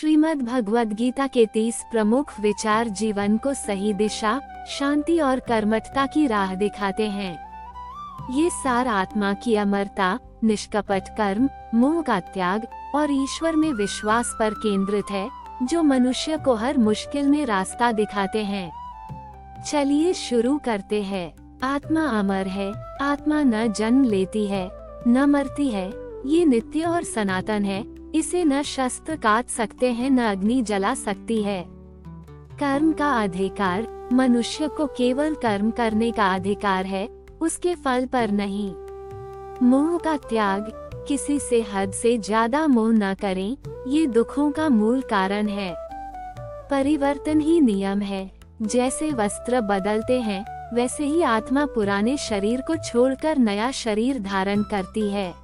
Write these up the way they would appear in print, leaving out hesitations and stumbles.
श्रीमद् भगवद गीता के 30 प्रमुख विचार जीवन को सही दिशा, शांति और कर्मठता की राह दिखाते हैं। ये सार आत्मा की अमरता, निष्कपट कर्म, मोह का त्याग और ईश्वर में विश्वास पर केंद्रित है, जो मनुष्य को हर मुश्किल में रास्ता दिखाते हैं। चलिए शुरू करते हैं। आत्मा अमर है। आत्मा न जन्म लेती है, न मरती है। ये नित्य और सनातन है। इसे न शस्त्र काट सकते हैं, न अग्नि जला सकती है। कर्म का अधिकार, मनुष्य को केवल कर्म करने का अधिकार है, उसके फल पर नहीं। मोह का त्याग, किसी से हद से ज्यादा मोह न करें, ये दुखों का मूल कारण है। परिवर्तन ही नियम है। जैसे वस्त्र बदलते हैं, वैसे ही आत्मा पुराने शरीर को छोड़कर नया शरीर धारण करती है।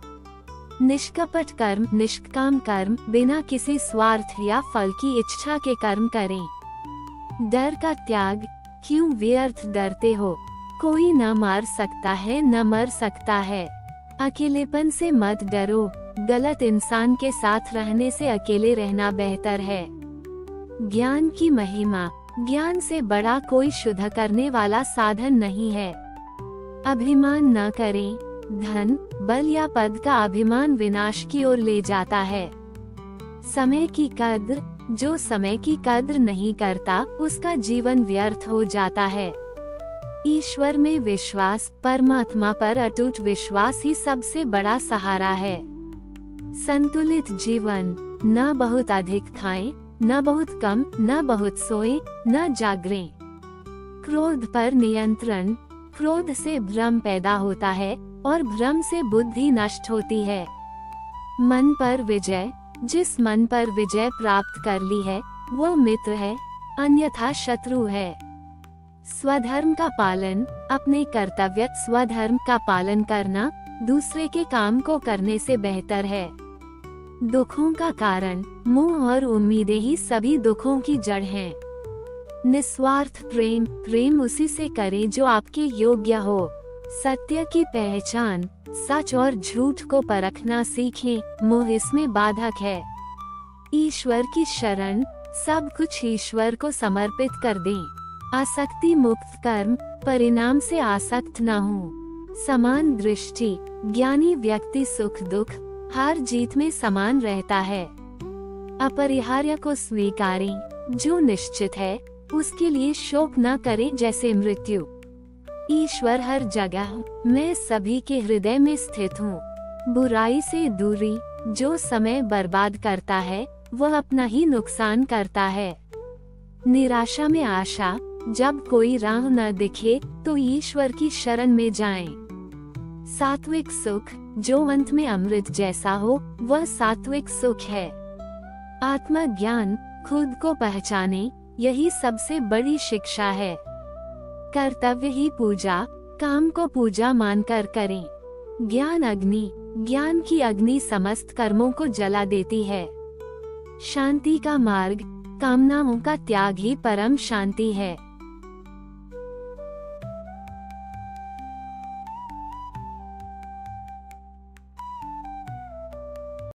निष्कपट कर्म, निष्काम कर्म, बिना किसी स्वार्थ या फल की इच्छा के कर्म करें। डर का त्याग, क्यों व्यर्थ डरते हो? कोई न मार सकता है, न मर सकता है। अकेलेपन से मत डरो। गलत इंसान के साथ रहने से अकेले रहना बेहतर है। ज्ञान की महिमा, ज्ञान से बड़ा कोई शुद्ध करने वाला साधन नहीं है। अभिमान न करें। धन, बल या पद का अभिमान विनाश की ओर ले जाता है। समय की कद्र, जो समय की कद्र नहीं करता, उसका जीवन व्यर्थ हो जाता है। ईश्वर में विश्वास, परमात्मा पर अटूट विश्वास ही सबसे बड़ा सहारा है। संतुलित जीवन, न बहुत अधिक खाएं, न बहुत कम, न बहुत सोएं, न जागरें। क्रोध पर नियंत्रण, क्रोध से भ्रम पैदा होता है और भ्रम से बुद्धि नष्ट होती है। मन पर विजय, जिस मन पर विजय प्राप्त कर ली है, वो मित्र है, अन्यथा शत्रु है। स्वधर्म का पालन, अपने कर्तव्य स्वधर्म का पालन करना दूसरे के काम को करने से बेहतर है। दुखों का कारण, मोह और उम्मीदें ही सभी दुखों की जड़ हैं। निस्वार्थ प्रेम, प्रेम उसी से करें जो आपके योग्य हो। सत्य की पहचान, सच और झूठ को परखना सीखें, मोह इसमें बाधक है। ईश्वर की शरण, सब कुछ ईश्वर को समर्पित कर दें। आसक्ति मुक्त कर्म, परिणाम से आसक्त न हो। समान दृष्टि, ज्ञानी व्यक्ति सुख दुख, हार जीत में समान रहता है। अपरिहार्य को स्वीकारें, जो निश्चित है उसके लिए शोक न करें, जैसे मृत्यु। ईश्वर हर जगह, मैं सभी के हृदय में स्थित हूँ। बुराई से दूरी, जो समय बर्बाद करता है वह अपना ही नुकसान करता है। निराशा में आशा, जब कोई राह न दिखे तो ईश्वर की शरण में जाएं। सात्विक सुख, जो अंत में अमृत जैसा हो, वह सात्विक सुख है। आत्मज्ञान, खुद को पहचाने, यही सबसे बड़ी शिक्षा है। कर्तव्य ही पूजा, काम को पूजा मानकर करें। ज्ञान अग्नि, ज्ञान की अग्नि समस्त कर्मों को जला देती है। शांति का मार्ग, कामनाओं का त्याग ही परम शांति है।